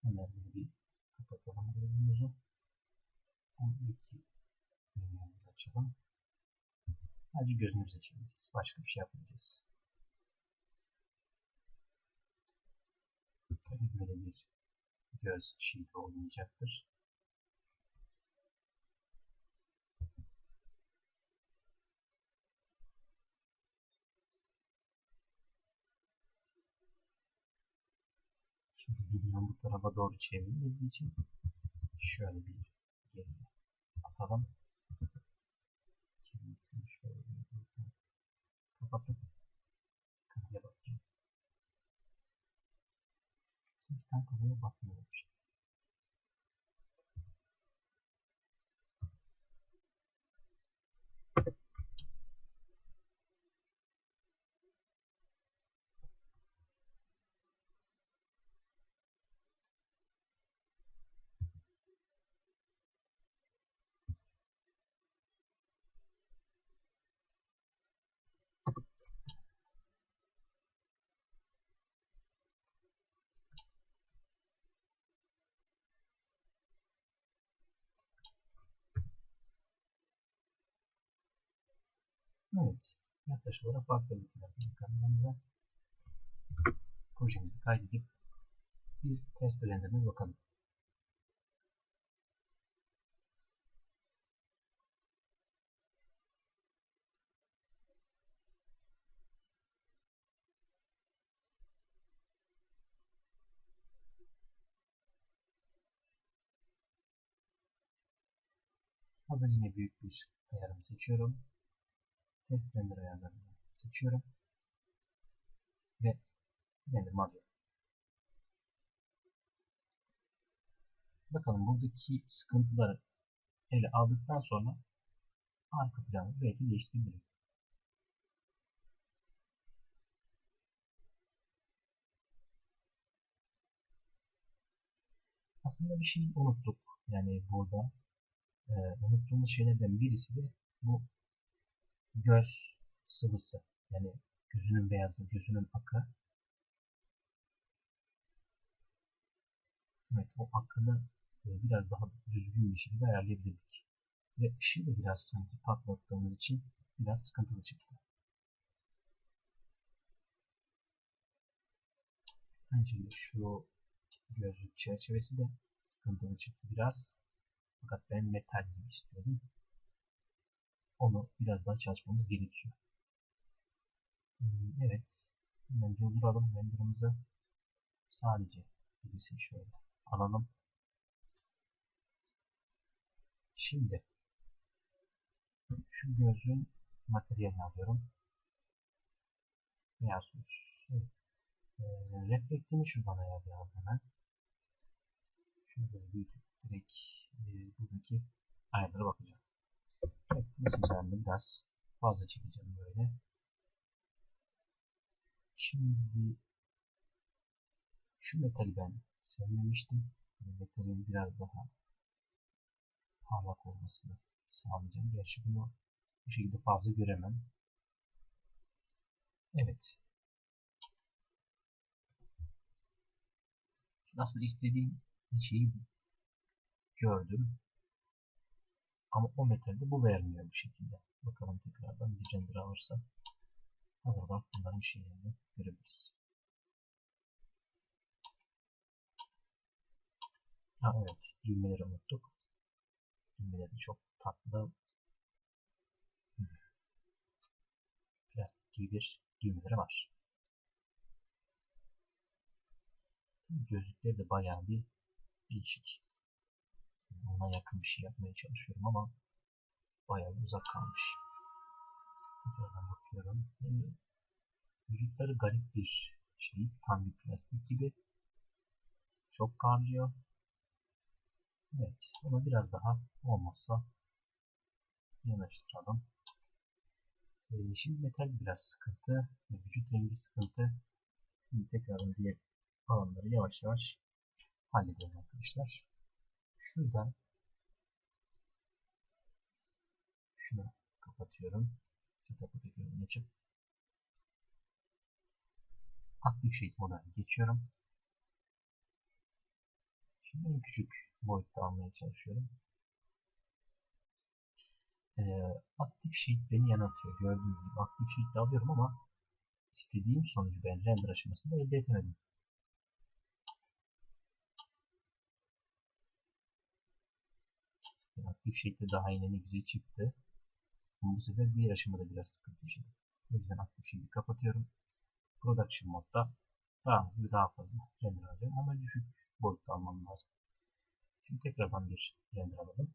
hemen bir kapatalım bölümümüzü. Buradaki minyonları açalım. Sadece gözünü seçebiliriz. Başka bir şey yapmayacağız. Tabii böyle bir göz sheet olmayacaktır. Şimdi minyon bu tarafa doğru çevrildiği için şöyle bir geriye atalım. Kendisini şöyle bir kapatıp kapıya bakayım. Şimdi tam kapıya bakmıyorum işte. Evet. Yaklaşık olarak baktık biraz kanalımıza. Projemizi kaydedip bir test renderine bakalım. Hazır yine büyük bir ayarımı seçiyorum. Test render ayarlarını seçiyorum. Ve render'ımı alıyorum. Bakalım buradaki sıkıntıları ele aldıktan sonra arka planı belki değiştirebilirim. Aslında bir şey unuttuk. Yani burada unuttuğumuz şeylerden birisi de bu göz sıvısı. Yani gözünün beyazı, gözünün akı. Evet, o akını biraz daha düzgün bir şekilde ayarlayabilirdik. Ve ışığı da biraz sanki patlattığımız için biraz sıkıntılı çıktı. Aynı şekilde şu gözlük çerçevesi de sıkıntılı çıktı biraz. Fakat ben metal gibi istiyordum. Onu biraz daha çalışmamız gerekiyor. Evet. Hemen durduralım renderımızı. Sadece birisini şöyle alalım. Şimdi şu gözün materyalini alıyorum. Beyaz göz. Evet. Reflektini şuradan ayarlayalım hemen. Şöyle büyütüp direkt buradaki ayarlara bakacağım. Evet, mesajlarını biraz fazla çekeceğim böyle. Şimdi şu metali ben sevmemiştim. Metalin biraz daha parlak olmasını sağlayacağım. Gerçi bunu bu şekilde fazla göremem. Evet. Şimdi aslında istediğim bir şeyi gördüm. Ama o metalde bu vermiyor bu şekilde. Bakalım tekrardan bir render alırsa hazır olarak bunların şeylerini görebiliriz. Ha evet, düğmeleri unuttuk. Düğmeleri çok tatlı, plastik gibi bir düğmeleri var. Gözlükleri de bayağı bir değişik. Ona yakın bir şey yapmaya çalışıyorum ama bayağı uzak kalmış. Tekrardan bakıyorum. Vücutları garip bir şey. Tam bir plastik gibi. Çok parlıyor. Evet. Ama biraz daha olmazsa yanaştıralım. Şimdi metal biraz sıkıntı. Vücut rengi sıkıntı. Şimdi tekrardan diğer alanları yavaş yavaş halledelim arkadaşlar. Şuradan şunu kapatıyorum. Setup'ı tekrar açıp aktif shape moduna geçiyorum. Şimdi en küçük boyutta almaya çalışıyorum. Active Sheet beni yanıltıyor. Gördüğünüz gibi Active Sheet'te alıyorum ama istediğim sonucu ben render aşamasında elde edemedim. Active Sheet'te daha yine ne güzel çıktı. Ama bu sefer diğer aşamada biraz sıkıntı yaşadım. O yüzden Active Sheet'i kapatıyorum. Production modda daha hızlı ve daha fazla render alacağım ama düşük boyutta almam lazım. Şimdi tekrardan bir render alalım.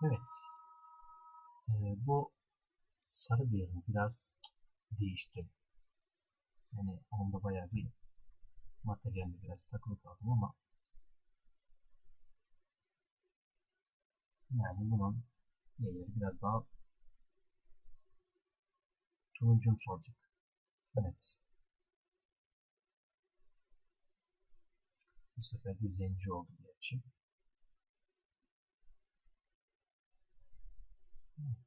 Evet. Bu sarı değerini biraz değiştirelim. Yani onda bayağı bir materyalde biraz takılı kaldım ama yani bunun değeri biraz daha turuncumsu olacak. Evet. Bu sefer de zenci oldu gerçi. Evet.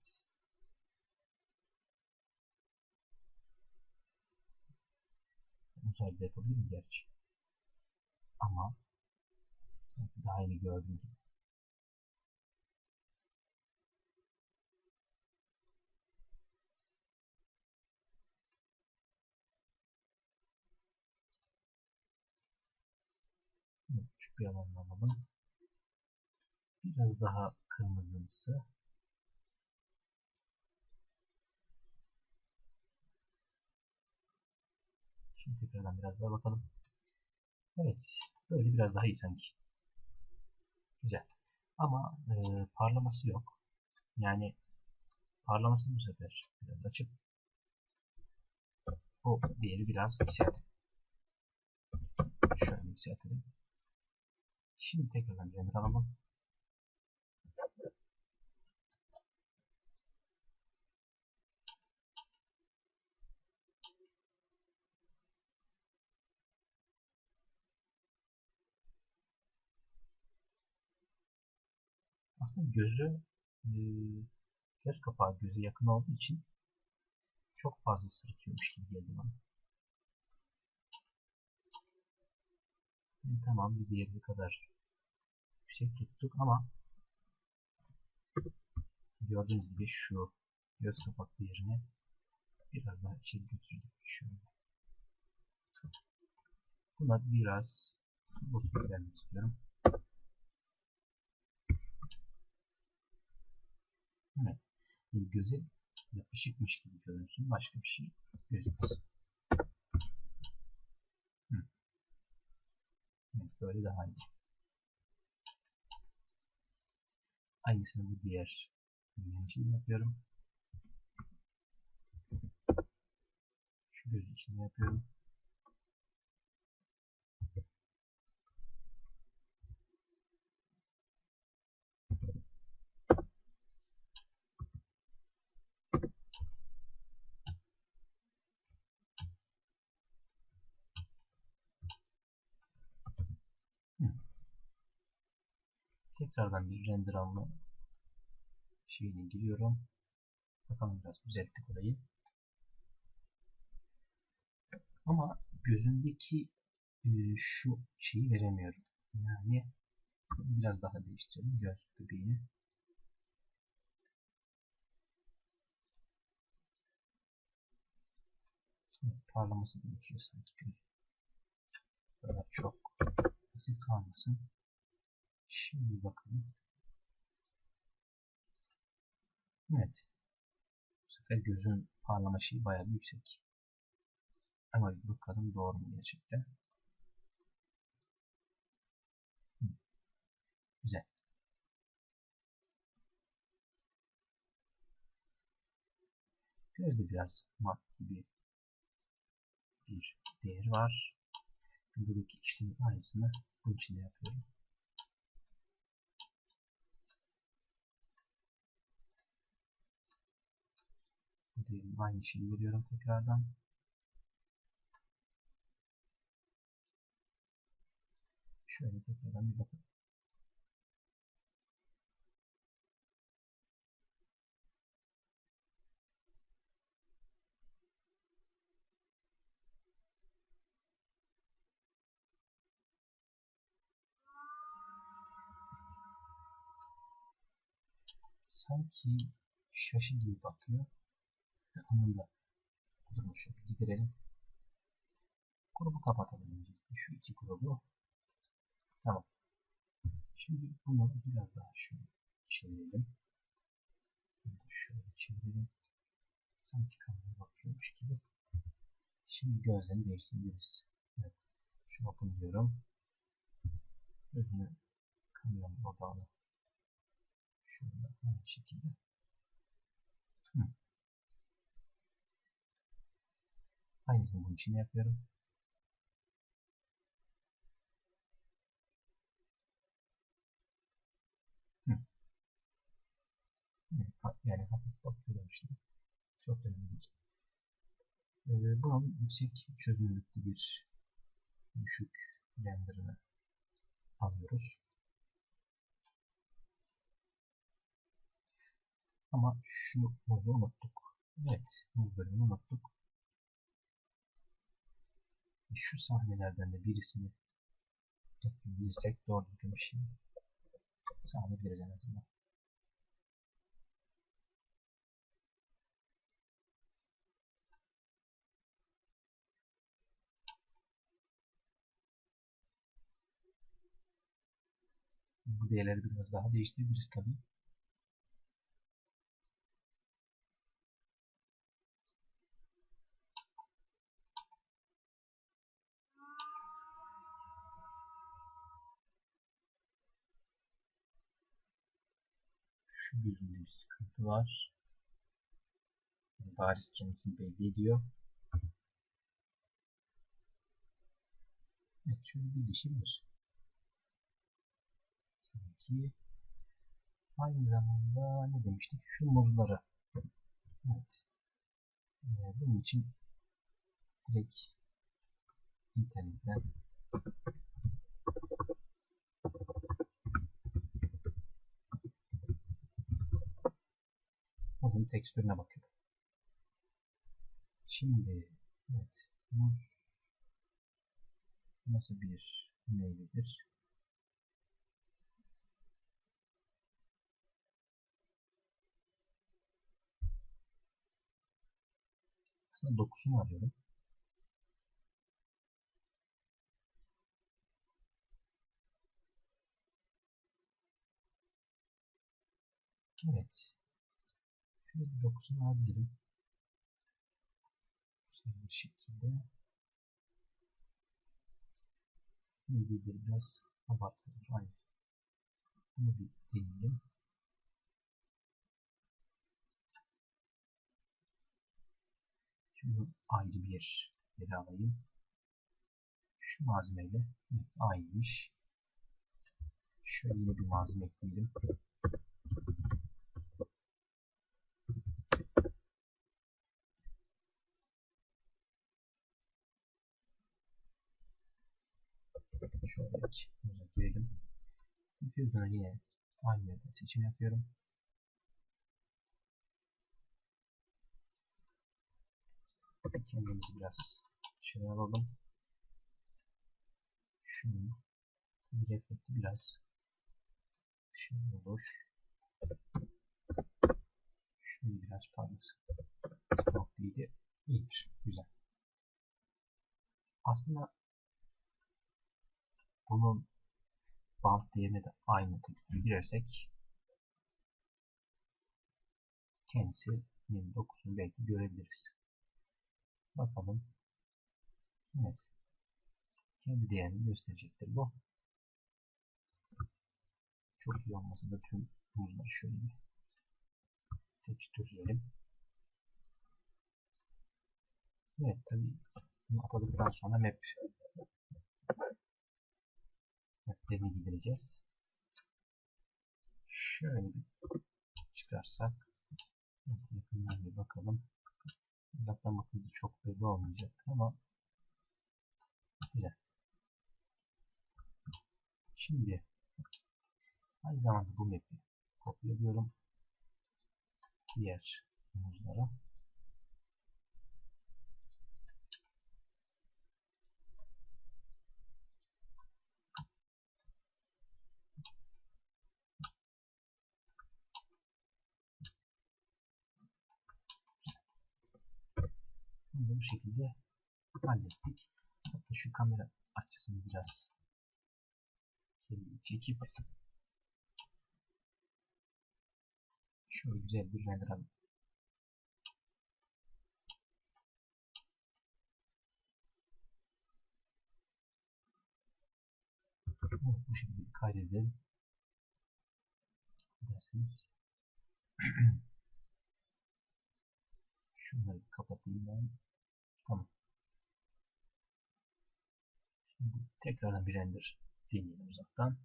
Uzayda yapabilirim gerçi. Ama sanki daha yeni gördüğüm gibi. Küçük bir alanını alalım. Biraz daha kırmızımsı. Şimdi tekrardan biraz daha bakalım. Evet. Böyle biraz daha iyi sanki. Güzel. Ama parlaması yok. Yani parlamasını bu sefer biraz açıp bu değeri biraz yükseltelim. Şöyle yükseltelim. Şimdi tekrardan render alalım. Aslında e, göz kapağı göze yakın olduğu için çok fazla sırıtıyormuş gibi geldi bana. Yani tamam bir diğeri kadar yüksek tuttuk ama gördüğünüz gibi şu göz kapaklı yerine biraz daha içeri götürdük. Şöyle. Buna biraz bozuk vermek istiyorum. Evet. Göze yapışıkmış gibi görünsün. Başka bir şey gözükmesin. Evet, böyle daha iyi. Aynısını bu diğer ürünün içinde yapıyorum. Şu göz içinde yapıyorum. Hı. Tekrardan bir render alma şeyine giriyorum. Bakalım biraz düzelttik orayı. Ama gözündeki şu şeyi veremiyorum. Yani biraz daha değiştirelim göz bebeğini. Evet, parlaması gerekiyor sanki göz. Böyle çok pasif kalmasın. Şimdi bakalım. Evet. Bu sefer gözün parlama şeyi bayağı bir yüksek. Ama bir bakalım doğru mu gerçekten. Hı, güzel. Gözde biraz mat gibi bir değeri var. Buradaki işlemin aynısını bunun içinde yapıyorum. Bu değerin aynı şeyi veriyorum tekrardan. Şöyle tekrardan bir bakalım. sanki şaşı gibi bakıyor. Anında durumu şöyle giderelim. Grubu kapatalım öncelikle. Şu iki grubu. Tamam. Şimdi bunu biraz daha şöyle çevirelim. Şöyle çevirelim. Sanki kameraya bakıyormuş gibi. Şimdi gözlerini değiştirebiliriz. Evet. Şunu open diyorum. Gözünü kameranın odağına. Şöyle aynı şekilde. Hı. Aynısını bunun için yapıyorum. Hı. Yani hafif bakıyorum işte. Çok önemli değil. Bunun yüksek çözünürlüklü bir düşük renderını alıyoruz. Ama şu modu unuttuk. Evet, bu bölümü unuttuk. Şu sahnelerden de birisini ekleyebilirsek doğru düzgün bir şey sağlayabiliriz en azından. Bu değerleri biraz daha değiştirebiliriz tabii. Şu gözünde bir sıkıntı var. Bariz kendisini belli ediyor. Evet, şöyle bir değişebilir. Sanki aynı zamanda ne demiştik? Şu muzları. Evet. Bunun için direkt internetten muzun tekstürüne bakıyorum. Şimdi evet, muz nasıl bir meyvedir? Aslında dokusunu arıyorum. Evet. Şöyle bir dokusunu alabilirim. Güzel bir şekilde. Meyvedir biraz abartılır. Aynen. Bunu bir deneyelim. Şimdi ayrı bir yere alayım. Şu malzemeyle evet, aynıymış. Şöyle yine bir malzeme ekleyelim. Şöyle girelim. Diffusion'a yine aynı yerden seçim yapıyorum. Kendimizi biraz şöyle alalım. Şunun bir efekti biraz şey olur. Şunu biraz parlasın. Smoke değildi. İyidir. Güzel. Aslında bunun bant değerine de aynı tekrar girersek kendisinin dokusunu belki görebiliriz. Bakalım. Evet. Kendi değerini gösterecektir bu. Çok iyi olmasa da tüm muzları şöyle bir tekstürleyelim. Evet tabii bunu atadıktan sonra maplerini gidereceğiz. Şöyle bir çıkarsak yakından bir bakalım. Uzaktan bakınca çok belli olmayacak ama güzel. Şimdi aynı zamanda bu map'i kopyalıyorum diğer muzlara. Bunu da bu şekilde hallettik. Hatta şu kamera açısını biraz çekip şöyle güzel bir render alalım. Bu şekilde kaydedelim derseniz. Şunları kapatayım ben. Tamam. Şimdi tekrardan bir render deneyelim uzaktan.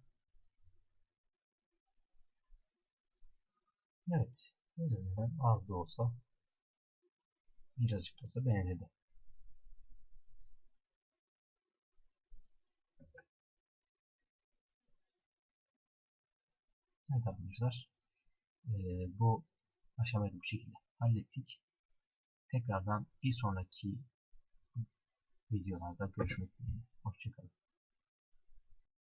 Evet. En azından az da olsa birazcık da olsa benzedi. Evet arkadaşlar. Bu aşamayı bu şekilde hallettik. Tekrardan bir sonraki videolarda görüşmek üzere. Hoşçakalın.